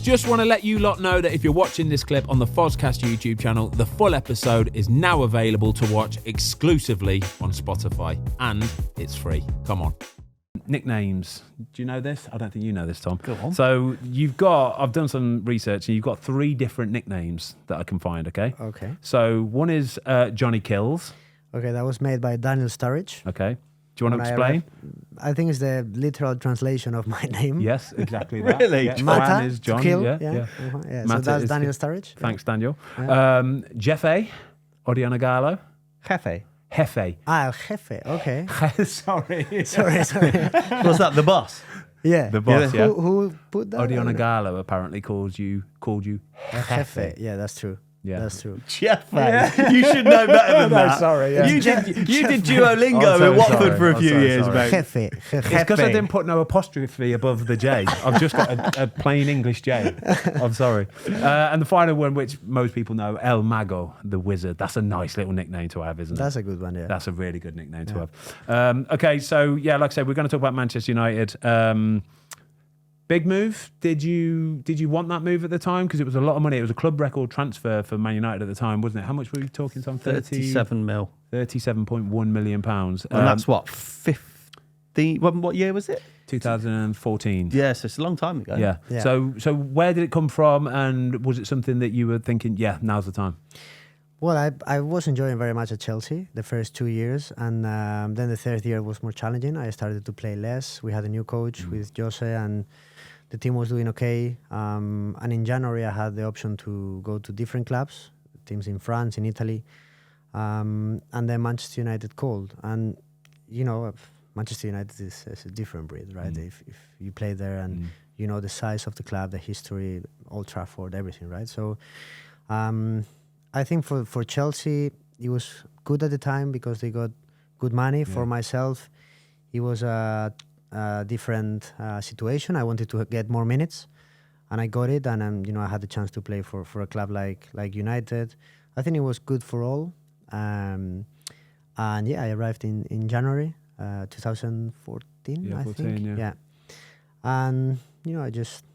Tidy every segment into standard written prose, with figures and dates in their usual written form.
Just want to let you lot know that if you're watching this clip on the Fozcast YouTube channel, the full episode is now available to watch exclusively on Spotify, and it's free. Come on. Nicknames. Do you know this? I don't think you know this, Tom. Go on. So I've done some research, and you've got 3 different nicknames that I can find, okay? Okay. So one is Johnny Kills. Okay, that was made by Daniel Sturridge. Okay. Do you want to When explain? I think it's the literal translation of my name. Yes, exactly that. Really? Yeah. Mata, Juan is John. to kill. Yeah. Uh-huh, yeah. So Mata that's is- Daniel Sturridge. Thanks, Daniel. Jefe Odianagallo. Jefe. Jefe. Ah, El Jefe. Okay. Sorry. sorry. Was that the boss? Yeah. The boss, yeah. Who put that? Odianagallo apparently called you El Jefe. Yeah, that's true. Yeah. That's true. Jefe. You should know better than that. sorry, yeah. You did Duolingo I'm so in Watford sorry. for a I'm few so years, sorry. mate. Jefe. It's because I Jefe. didn't put no apostrophe above the J. I've just got a plain English J. I'm sorry. And the final one, which most people know, El Mago, the wizard. That's a nice little nickname to have, isn't it? That's a good one, yeah. That's a really good nickname to have. Okay, so yeah, like I said, we're going to talk about Manchester United. Big move. Did you want that move at the time? Because it was a lot of money. It was a club record transfer for Man United at the time, wasn't it? How much were we talking, Tom? 37 mil. £37.1 million. And that's what, 50... What year was it? 2014. Yes, it's a long time ago. Yeah. Yeah. So where did it come from? And was it something that you were thinking, yeah, now's the time? Well, I was enjoying very much at Chelsea the first 2 years, and then the third year was more challenging. I started to play less. We had a new coach with Jose, and the team was doing okay. And in January, I had the option to go to different clubs, teams in France, in Italy, and then Manchester United called. And, you know, Manchester United is a different breed, right? If you play there and you know the size of the club, the history, Old Trafford, everything, right? So I think for Chelsea, it was good at the time because they got good money. For myself, it was a different situation. I wanted to get more minutes, and I got it. And I had the chance to play for a club like United. I think it was good for all. And yeah, I arrived in January 2014. Yeah, I 14, think. yeah. And I just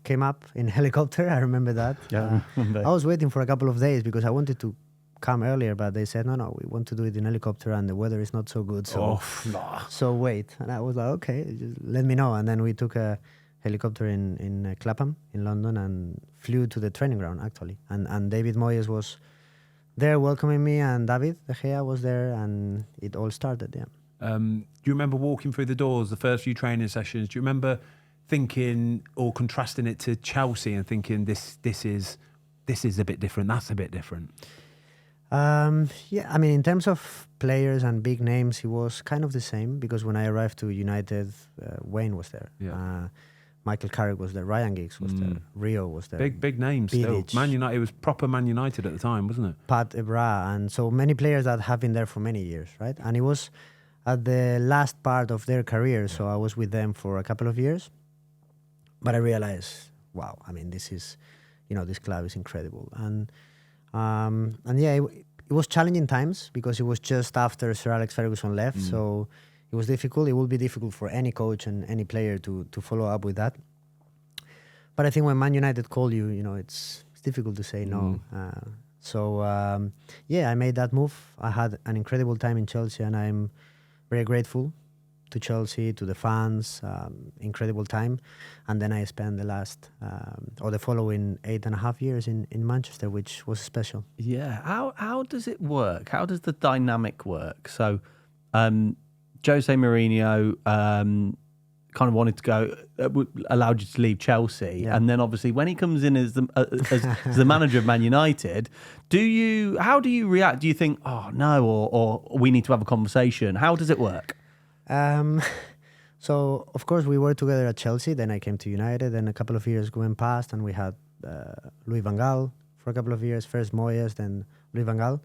came up in helicopter. I remember that. Yeah, I was waiting for a couple of days because I wanted to come earlier, but they said, no, we want to do it in helicopter and the weather is not so good. So wait. And I was like, okay, just let me know. And then we took a helicopter in Clapham in London and flew to the training ground, actually. And David Moyes was there welcoming me, and David De Gea was there, and it all started, yeah. Do you remember walking through the doors, the first few training sessions? Do you remember thinking or contrasting it to Chelsea and thinking this is a bit different, that's a bit different? Yeah, I mean, in terms of players and big names, it was kind of the same because when I arrived to United, Wayne was there. Yeah. Michael Carrick was there. Ryan Giggs was there. Rio was there. Big names still. Bilic. Man United, it was proper Man United at the time, wasn't it? Pat Evra, and so many players that have been there for many years, right? And it was at the last part of their career, so I was with them for a couple of years. But I realized, wow, I mean, this is, this club is incredible. And yeah, it was challenging times because it was just after Sir Alex Ferguson left, so it was difficult. It will be difficult for any coach and any player to follow up with that. But I think when Man United call you, it's difficult to say no. So yeah, I made that move. I had an incredible time in Chelsea, and I'm very grateful to Chelsea, to the fans, incredible time. And then I spent the following 8.5 years in Manchester, which was special. Yeah. How does it work? How does the dynamic work? So, Jose Mourinho kind of wanted to go, allowed you to leave Chelsea, and then obviously when he comes in as the manager of Man United, how do you react? Do you think, oh no, or we need to have a conversation? How does it work? So of course we were together at Chelsea. Then I came to United. Then a couple of years going past, and we had Louis van Gaal for a couple of years. First Moyes, then Louis van Gaal,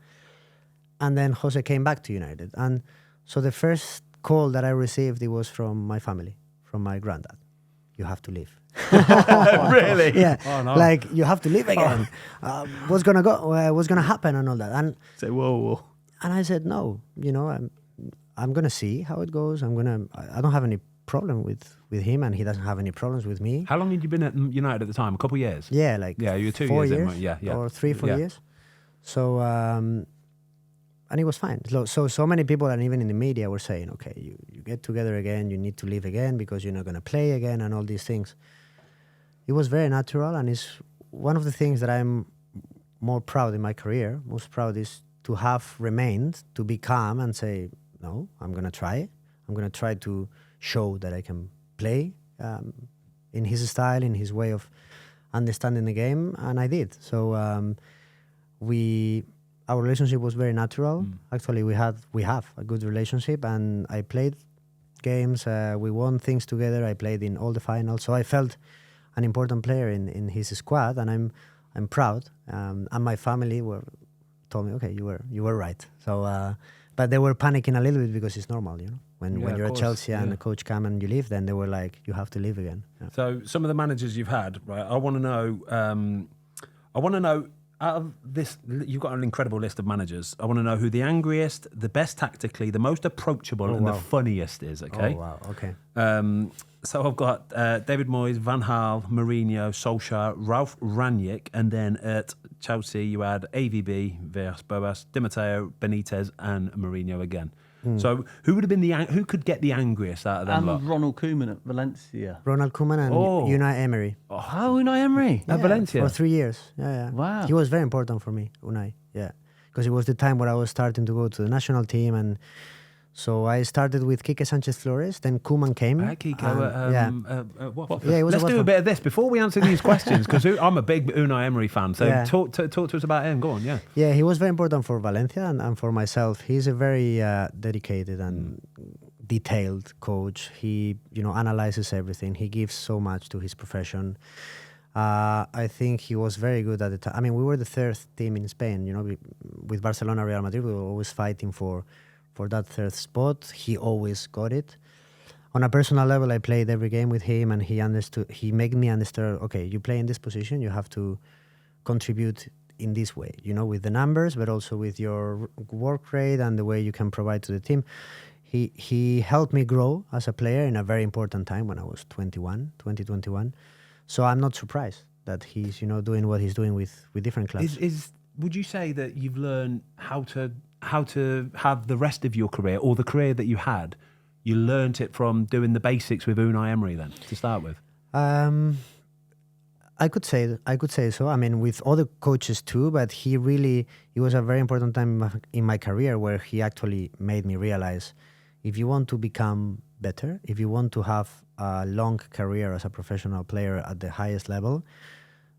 and then Jose came back to United. And so the first call that I received, it was from my family, from my granddad. You have to leave. Really? Yeah. Oh, no. Like, you have to leave again. What's gonna happen and all that. And Say, whoa. And I said, no, I'm going to see how it goes. I don't have any problem with him, and he doesn't have any problems with me. How long had you been at United at the time? A couple of years? Yeah, like you were 2 4 years in, years, right? Yeah. or 3-4 Yeah. years. So and it was fine. So many people, and even in the media, were saying, okay, you get together again, you need to leave again because you're not going to play again, and all these things. It was very natural, and it's one of the things that I'm more proud in my career. Most proud is to have remained, to be calm and say, no, I'm going to try. I'm going to try to show that I can play in his style, in his way of understanding the game, and I did. So our relationship was very natural. Actually, we have a good relationship, and I played games. We won things together. I played in all the finals, so I felt an important player in his squad, and I'm proud. And my family told me, okay, you were right. So, but they were panicking a little bit because it's normal, When you're at Chelsea and the coach come and you leave, then they were like, you have to leave again. Yeah. So some of the managers you've had, right? I want to know. Out of this, you've got an incredible list of managers. I want to know who the angriest, the best tactically, the most approachable, and the funniest is. Okay. Oh wow. Okay. So I've got David Moyes, Van Gaal, Mourinho, Solskjaer, Ralph Rangnick, and then at Chelsea you had AVB, Villas-Boas, Di Matteo, Benitez, and Mourinho again. So who would have been who could get the angriest out of them? And Ronald Koeman at Valencia. Ronald Koeman and Unai Emery. Oh, Unai Emery at Valencia for 3 years. Yeah. Wow. He was very important for me, Unai. Yeah, because it was the time where I was starting to go to the national team, and so I started with Quique Sanchez Flores. Then Koeman came. Let's do a bit of this before we answer these questions, because I'm a big Unai Emery fan. So talk to us about him. Go on, Yeah, he was very important for Valencia and for myself. He's a very dedicated and detailed coach. He, analyzes everything. He gives so much to his profession. I think he was very good at the time. I mean, we were the third team in Spain. With Barcelona, Real Madrid, we were always fighting for that third spot. He always got it. On a personal level, I played every game with him, and he made me understand, okay, you play in this position, you have to contribute in this way, with the numbers, but also with your work rate and the way you can provide to the team. He helped me grow as a player in a very important time when I was 21. So I'm not surprised that he's, doing what he's doing with different clubs. Would you say that you've learned how to have the rest of your career, or the career that you had, you learnt it from doing the basics with Unai Emery then, to start with? I could say so. I mean, with other coaches too, but it was a very important time in my career where he actually made me realize, if you want to become better, if you want to have a long career as a professional player at the highest level,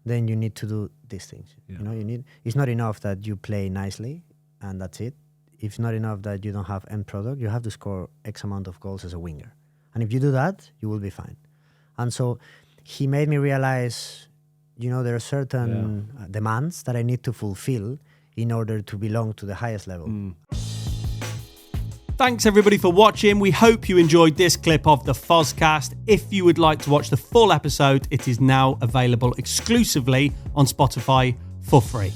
then you need to do these things. Yeah. It's not enough that you play nicely and that's it. It's not enough that you don't have end product. You have to score X amount of goals as a winger. And if you do that, you will be fine. And so he made me realize, there are certain demands that I need to fulfill in order to belong to the highest level. Thanks everybody for watching. We hope you enjoyed this clip of the Fozcast. If you would like to watch the full episode, it is now available exclusively on Spotify for free.